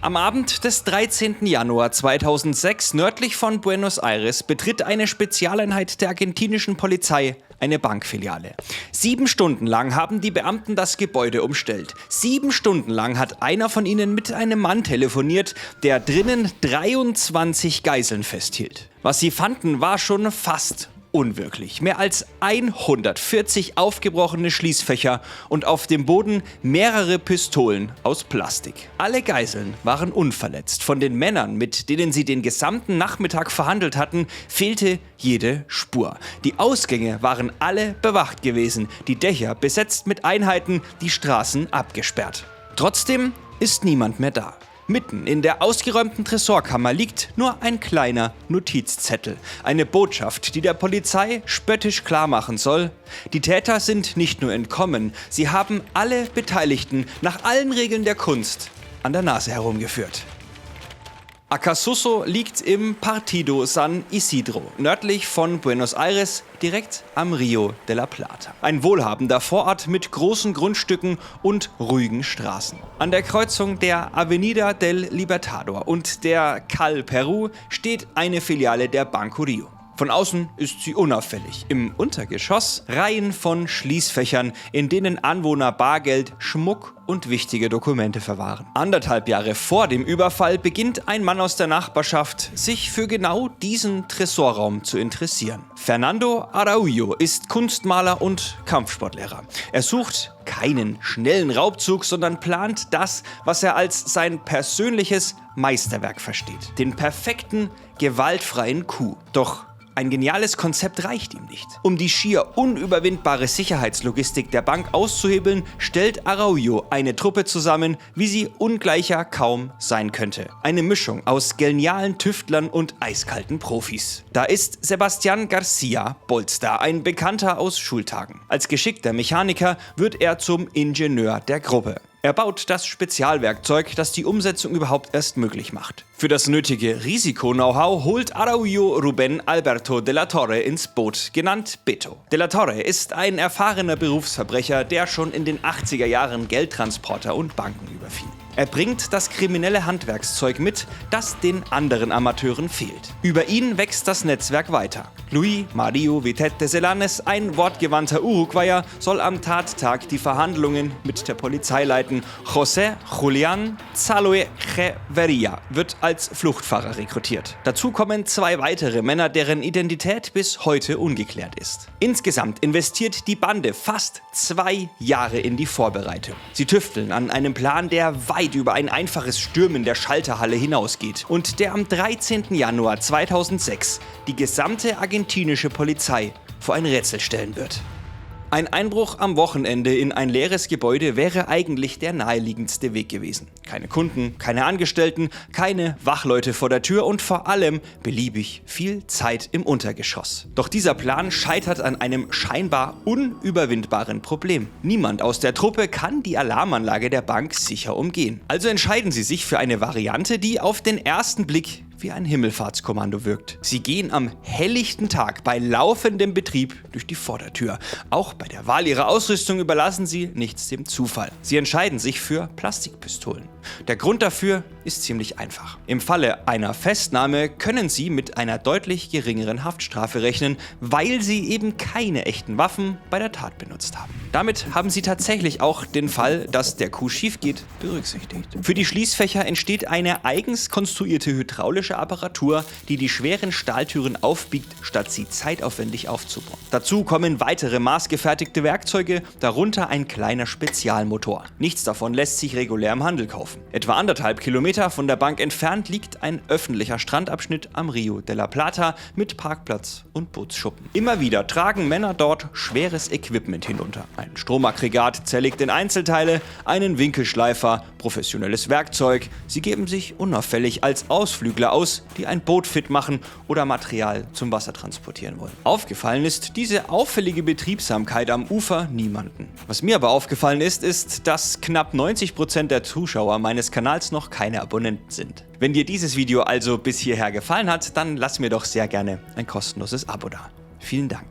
Am Abend des 13. Januar 2006 nördlich von Buenos Aires betritt eine Spezialeinheit der argentinischen Polizei eine Bankfiliale. 7 Stunden lang haben die Beamten das Gebäude umstellt. 7 Stunden lang hat einer von ihnen mit einem Mann telefoniert, der drinnen 23 Geiseln festhielt. Was sie fanden, war schon fast unwirklich. Mehr als 140 aufgebrochene Schließfächer und auf dem Boden mehrere Pistolen aus Plastik. Alle Geiseln waren unverletzt. Von den Männern, mit denen sie den gesamten Nachmittag verhandelt hatten, fehlte jede Spur. Die Ausgänge waren alle bewacht gewesen, die Dächer besetzt mit Einheiten, die Straßen abgesperrt. Trotzdem ist niemand mehr da. Mitten in der ausgeräumten Tresorkammer liegt nur ein kleiner Notizzettel. Eine Botschaft, die der Polizei spöttisch klarmachen soll: Die Täter sind nicht nur entkommen, sie haben alle Beteiligten nach allen Regeln der Kunst an der Nase herumgeführt. Acassuso liegt im Partido San Isidro, nördlich von Buenos Aires, direkt am Rio de la Plata. Ein wohlhabender Vorort mit großen Grundstücken und ruhigen Straßen. An der Kreuzung der Avenida del Libertador und der Cal Peru steht eine Filiale der Banco Rio. Von außen ist sie unauffällig. Im Untergeschoss Reihen von Schließfächern, in denen Anwohner Bargeld, Schmuck und wichtige Dokumente verwahren. 1,5 Jahre vor dem Überfall beginnt ein Mann aus der Nachbarschaft, sich für genau diesen Tresorraum zu interessieren. Fernando Araujo ist Kunstmaler und Kampfsportlehrer. Er sucht keinen schnellen Raubzug, sondern plant das, was er als sein persönliches Meisterwerk versteht. Den perfekten, gewaltfreien Coup. Doch ein geniales Konzept reicht ihm nicht. Um die schier unüberwindbare Sicherheitslogistik der Bank auszuhebeln, stellt Araujo eine Truppe zusammen, wie sie ungleicher kaum sein könnte. Eine Mischung aus genialen Tüftlern und eiskalten Profis. Da ist Sebastián García Bolster, ein Bekannter aus Schultagen. Als geschickter Mechaniker wird er zum Ingenieur der Gruppe. Er baut das Spezialwerkzeug, das die Umsetzung überhaupt erst möglich macht. Für das nötige Risiko-Know-how holt Araujo Rubén Alberto de la Torre ins Boot, genannt Beto. De la Torre ist ein erfahrener Berufsverbrecher, der schon in den 80er Jahren Geldtransporter und Banken überfiel. Er bringt das kriminelle Handwerkszeug mit, das den anderen Amateuren fehlt. Über ihn wächst das Netzwerk weiter. Luis Mario Vitete Selanes, ein wortgewandter Uruguayer, soll am Tattag die Verhandlungen mit der Polizei leiten. José Julián Zaloe Cheverria wird als Fluchtfahrer rekrutiert. Dazu kommen 2 weitere Männer, deren Identität bis heute ungeklärt ist. Insgesamt investiert die Bande fast 2 Jahre in die Vorbereitung. Sie tüfteln an einem Plan, der weit über ein einfaches Stürmen der Schalterhalle hinausgeht und der am 13. Januar 2006 die gesamte argentinische Polizei vor ein Rätsel stellen wird. Ein Einbruch am Wochenende in ein leeres Gebäude wäre eigentlich der naheliegendste Weg gewesen. Keine Kunden, keine Angestellten, keine Wachleute vor der Tür und vor allem beliebig viel Zeit im Untergeschoss. Doch dieser Plan scheitert an einem scheinbar unüberwindbaren Problem. Niemand aus der Truppe kann die Alarmanlage der Bank sicher umgehen. Also entscheiden sie sich für eine Variante, die auf den ersten Blick wie ein Himmelfahrtskommando wirkt. Sie gehen am helllichten Tag bei laufendem Betrieb durch die Vordertür. Auch bei der Wahl ihrer Ausrüstung überlassen sie nichts dem Zufall. Sie entscheiden sich für Plastikpistolen. Der Grund dafür ist ziemlich einfach. Im Falle einer Festnahme können sie mit einer deutlich geringeren Haftstrafe rechnen, weil sie eben keine echten Waffen bei der Tat benutzt haben. Damit haben sie tatsächlich auch den Fall, dass der Coup schief geht, berücksichtigt. Für die Schließfächer entsteht eine eigens konstruierte hydraulische Apparatur, die die schweren Stahltüren aufbiegt, statt sie zeitaufwendig aufzubauen. Dazu kommen weitere maßgefertigte Werkzeuge, darunter ein kleiner Spezialmotor. Nichts davon lässt sich regulär im Handel kaufen. Etwa 1,5 Kilometer von der Bank entfernt liegt ein öffentlicher Strandabschnitt am Rio de la Plata mit Parkplatz und Bootsschuppen. Immer wieder tragen Männer dort schweres Equipment hinunter. Ein Stromaggregat zerlegt in Einzelteile, einen Winkelschleifer, professionelles Werkzeug. Sie geben sich unauffällig als Ausflügler aus, die ein Boot fit machen oder Material zum Wasser transportieren wollen. Aufgefallen ist diese auffällige Betriebsamkeit am Ufer niemanden. Was mir aber aufgefallen ist, dass knapp 90% der Zuschauer meines Kanals noch keine Abonnenten sind. Wenn dir dieses Video also bis hierher gefallen hat, dann lass mir doch sehr gerne ein kostenloses Abo da. Vielen Dank.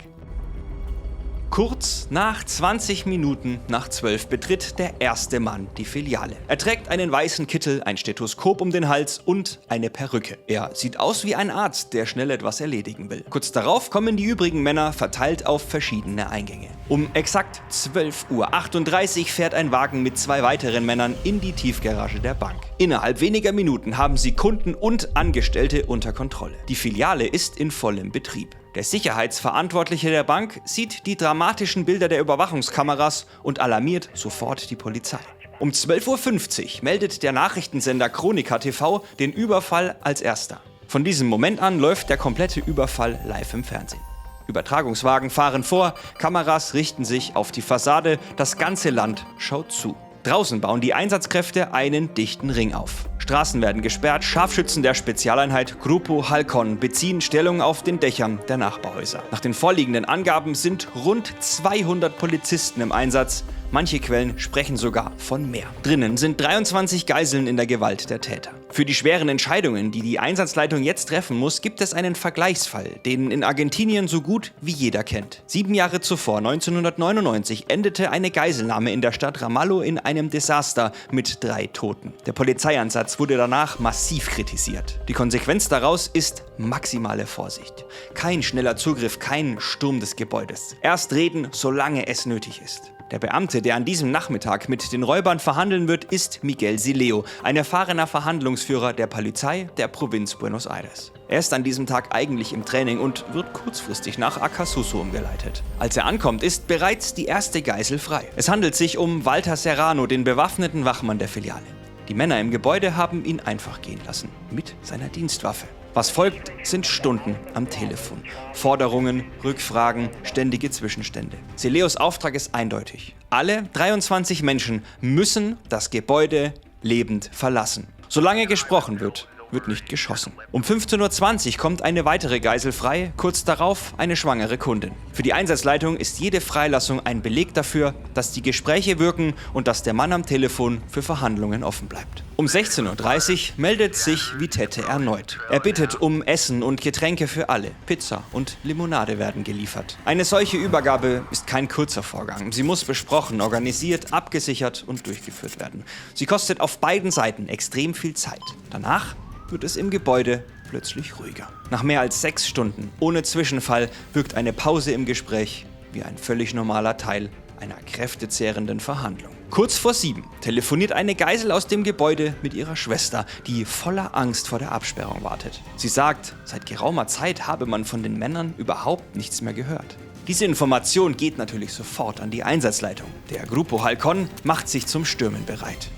Kurz nach 20 Minuten nach 12 betritt der erste Mann die Filiale. Er trägt einen weißen Kittel, ein Stethoskop um den Hals und eine Perücke. Er sieht aus wie ein Arzt, der schnell etwas erledigen will. Kurz darauf kommen die übrigen Männer verteilt auf verschiedene Eingänge. Um exakt 12:38 Uhr fährt ein Wagen mit 2 weiteren Männern in die Tiefgarage der Bank. Innerhalb weniger Minuten haben sie Kunden und Angestellte unter Kontrolle. Die Filiale ist in vollem Betrieb. Der Sicherheitsverantwortliche der Bank sieht die dramatischen Bilder der Überwachungskameras und alarmiert sofort die Polizei. Um 12:50 Uhr meldet der Nachrichtensender Chronica TV den Überfall als erster. Von diesem Moment an läuft der komplette Überfall live im Fernsehen. Übertragungswagen fahren vor, Kameras richten sich auf die Fassade, das ganze Land schaut zu. Draußen bauen die Einsatzkräfte einen dichten Ring auf. Straßen werden gesperrt, Scharfschützen der Spezialeinheit Grupo Halcon beziehen Stellung auf den Dächern der Nachbarhäuser. Nach den vorliegenden Angaben sind rund 200 Polizisten im Einsatz. Manche Quellen sprechen sogar von mehr. Drinnen sind 23 Geiseln in der Gewalt der Täter. Für die schweren Entscheidungen, die die Einsatzleitung jetzt treffen muss, gibt es einen Vergleichsfall, den in Argentinien so gut wie jeder kennt. 7 Jahre zuvor, 1999, endete eine Geiselnahme in der Stadt Ramallo in einem Desaster mit 3 Toten. Der Polizeieinsatz wurde danach massiv kritisiert. Die Konsequenz daraus ist maximale Vorsicht. Kein schneller Zugriff, kein Sturm des Gebäudes. Erst reden, solange es nötig ist. Der Beamte, der an diesem Nachmittag mit den Räubern verhandeln wird, ist Miguel Sileo, ein erfahrener Verhandlungsführer der Polizei der Provinz Buenos Aires. Er ist an diesem Tag eigentlich im Training und wird kurzfristig nach Acasuso umgeleitet. Als er ankommt, ist bereits die erste Geisel frei. Es handelt sich um Walter Serrano, den bewaffneten Wachmann der Filiale. Die Männer im Gebäude haben ihn einfach gehen lassen, mit seiner Dienstwaffe. Was folgt, sind Stunden am Telefon. Forderungen, Rückfragen, ständige Zwischenstände. Sileos Auftrag ist eindeutig. Alle 23 Menschen müssen das Gebäude lebend verlassen. Solange gesprochen wird nicht geschossen. Um 15:20 Uhr kommt eine weitere Geisel frei, kurz darauf eine schwangere Kundin. Für die Einsatzleitung ist jede Freilassung ein Beleg dafür, dass die Gespräche wirken und dass der Mann am Telefon für Verhandlungen offen bleibt. Um 16:30 Uhr meldet sich Vitete erneut. Er bittet um Essen und Getränke für alle. Pizza und Limonade werden geliefert. Eine solche Übergabe ist kein kurzer Vorgang. Sie muss besprochen, organisiert, abgesichert und durchgeführt werden. Sie kostet auf beiden Seiten extrem viel Zeit. Danach wird es im Gebäude plötzlich ruhiger. Nach mehr als 6 Stunden ohne Zwischenfall wirkt eine Pause im Gespräch wie ein völlig normaler Teil einer kräftezehrenden Verhandlung. Kurz vor 7 telefoniert eine Geisel aus dem Gebäude mit ihrer Schwester, die voller Angst vor der Absperrung wartet. Sie sagt, seit geraumer Zeit habe man von den Männern überhaupt nichts mehr gehört. Diese Information geht natürlich sofort an die Einsatzleitung. Der Grupo Halcon macht sich zum Stürmen bereit.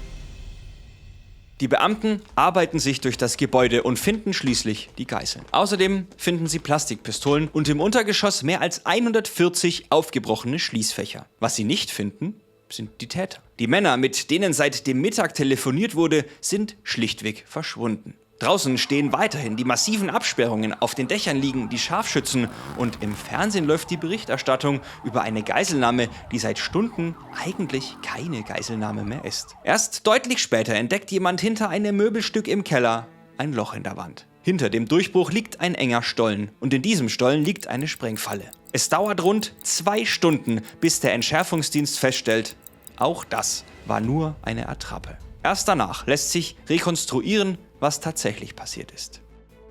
Die Beamten arbeiten sich durch das Gebäude und finden schließlich die Geiseln. Außerdem finden sie Plastikpistolen und im Untergeschoss mehr als 140 aufgebrochene Schließfächer. Was sie nicht finden, sind die Täter. Die Männer, mit denen seit dem Mittag telefoniert wurde, sind schlichtweg verschwunden. Draußen stehen weiterhin die massiven Absperrungen, auf den Dächern liegen die Scharfschützen und im Fernsehen läuft die Berichterstattung über eine Geiselnahme, die seit Stunden eigentlich keine Geiselnahme mehr ist. Erst deutlich später entdeckt jemand hinter einem Möbelstück im Keller ein Loch in der Wand. Hinter dem Durchbruch liegt ein enger Stollen und in diesem Stollen liegt eine Sprengfalle. Es dauert rund 2 Stunden, bis der Entschärfungsdienst feststellt, auch das war nur eine Attrappe. Erst danach lässt sich rekonstruieren, was tatsächlich passiert ist.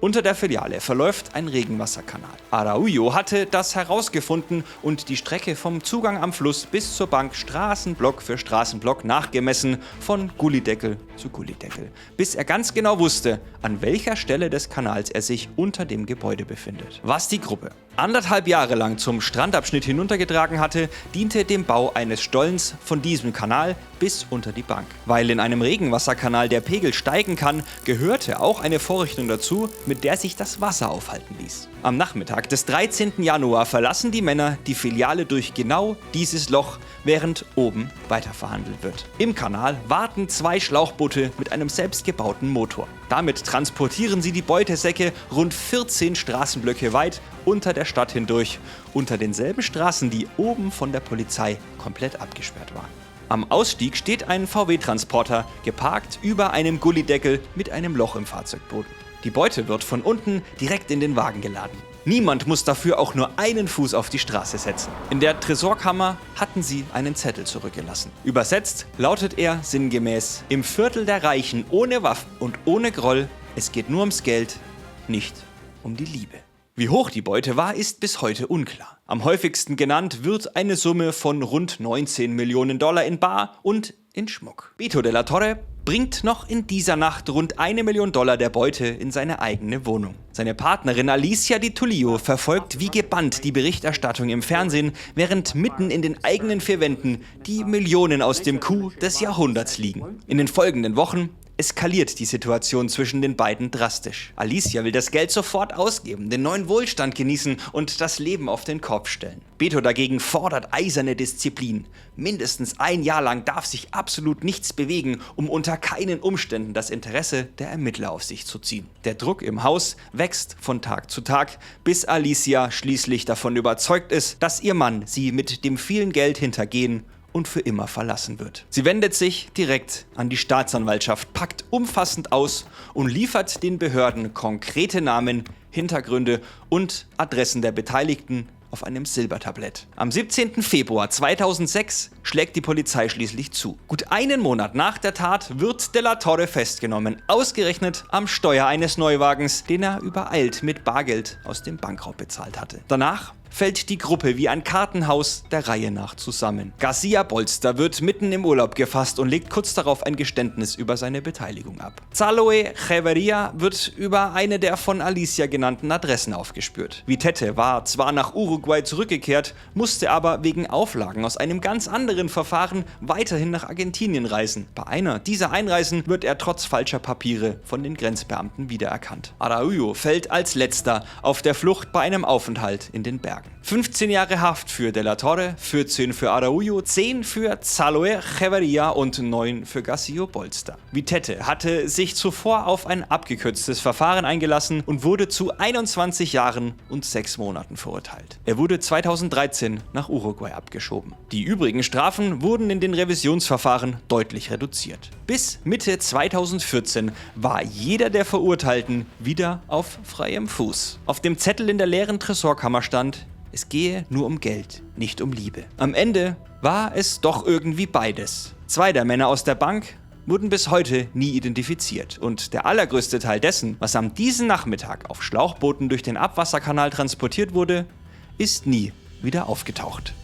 Unter der Filiale verläuft ein Regenwasserkanal. Araujo hatte das herausgefunden und die Strecke vom Zugang am Fluss bis zur Bank Straßenblock für Straßenblock nachgemessen, von Gullydeckel zu Gullydeckel, bis er ganz genau wusste, an welcher Stelle des Kanals er sich unter dem Gebäude befindet. Was die Gruppe 1,5 Jahre lang zum Strandabschnitt hinuntergetragen hatte, diente dem Bau eines Stollens von diesem Kanal bis unter die Bank. Weil in einem Regenwasserkanal der Pegel steigen kann, gehörte auch eine Vorrichtung dazu, mit der sich das Wasser aufhalten ließ. Am Nachmittag des 13. Januar verlassen die Männer die Filiale durch genau dieses Loch, während oben weiterverhandelt wird. Im Kanal warten 2 Schlauchboote mit einem selbstgebauten Motor. Damit transportieren sie die Beutesäcke rund 14 Straßenblöcke weit unter der Stadt hindurch, unter denselben Straßen, die oben von der Polizei komplett abgesperrt waren. Am Ausstieg steht ein VW-Transporter, geparkt über einem Gullydeckel mit einem Loch im Fahrzeugboden. Die Beute wird von unten direkt in den Wagen geladen. Niemand muss dafür auch nur einen Fuß auf die Straße setzen. In der Tresorkammer hatten sie einen Zettel zurückgelassen. Übersetzt lautet er sinngemäß: Im Viertel der Reichen ohne Waffen und ohne Groll, es geht nur ums Geld, nicht um die Liebe. Wie hoch die Beute war, ist bis heute unklar. Am häufigsten genannt wird eine Summe von rund 19 Millionen Dollar in bar und in Schmuck. Beto de la Torre bringt noch in dieser Nacht rund 1 Million Dollar der Beute in seine eigene Wohnung. Seine Partnerin Alicia Di Tullio verfolgt wie gebannt die Berichterstattung im Fernsehen, während mitten in den eigenen vier Wänden die Millionen aus dem Coup des Jahrhunderts liegen. In den folgenden Wochen eskaliert die Situation zwischen den beiden drastisch. Alicia will das Geld sofort ausgeben, den neuen Wohlstand genießen und das Leben auf den Kopf stellen. Beto dagegen fordert eiserne Disziplin. Mindestens ein Jahr lang darf sich absolut nichts bewegen, um unter keinen Umständen das Interesse der Ermittler auf sich zu ziehen. Der Druck im Haus wächst von Tag zu Tag, bis Alicia schließlich davon überzeugt ist, dass ihr Mann sie mit dem vielen Geld hintergehen und für immer verlassen wird. Sie wendet sich direkt an die Staatsanwaltschaft, packt umfassend aus und liefert den Behörden konkrete Namen, Hintergründe und Adressen der Beteiligten auf einem Silbertablett. Am 17. Februar 2006 schlägt die Polizei schließlich zu. Gut einen Monat nach der Tat wird de la Torre festgenommen, ausgerechnet am Steuer eines Neuwagens, den er übereilt mit Bargeld aus dem Bankraub bezahlt hatte. Danach fällt die Gruppe wie ein Kartenhaus der Reihe nach zusammen. Garcia Bolster wird mitten im Urlaub gefasst und legt kurz darauf ein Geständnis über seine Beteiligung ab. Xaloe Echeverria wird über eine der von Alicia genannten Adressen aufgespürt. Vitete war zwar nach Uruguay zurückgekehrt, musste aber wegen Auflagen aus einem ganz anderen Verfahren weiterhin nach Argentinien reisen. Bei einer dieser Einreisen wird er trotz falscher Papiere von den Grenzbeamten wiedererkannt. Araujo fällt als letzter auf der Flucht bei einem Aufenthalt in den Bergen. 15 Jahre Haft für de la Torre, 14 für Araujo, 10 für Xaloe Echeverria und 9 für Garcia Bolster. Vitete hatte sich zuvor auf ein abgekürztes Verfahren eingelassen und wurde zu 21 Jahren und 6 Monaten verurteilt. Er wurde 2013 nach Uruguay abgeschoben. Die übrigen Strafen wurden in den Revisionsverfahren deutlich reduziert. Bis Mitte 2014 war jeder der Verurteilten wieder auf freiem Fuß. Auf dem Zettel in der leeren Tresorkammer stand: Es gehe nur um Geld, nicht um Liebe. Am Ende war es doch irgendwie beides. 2 der Männer aus der Bank wurden bis heute nie identifiziert und der allergrößte Teil dessen, was am diesen Nachmittag auf Schlauchbooten durch den Abwasserkanal transportiert wurde, ist nie wieder aufgetaucht.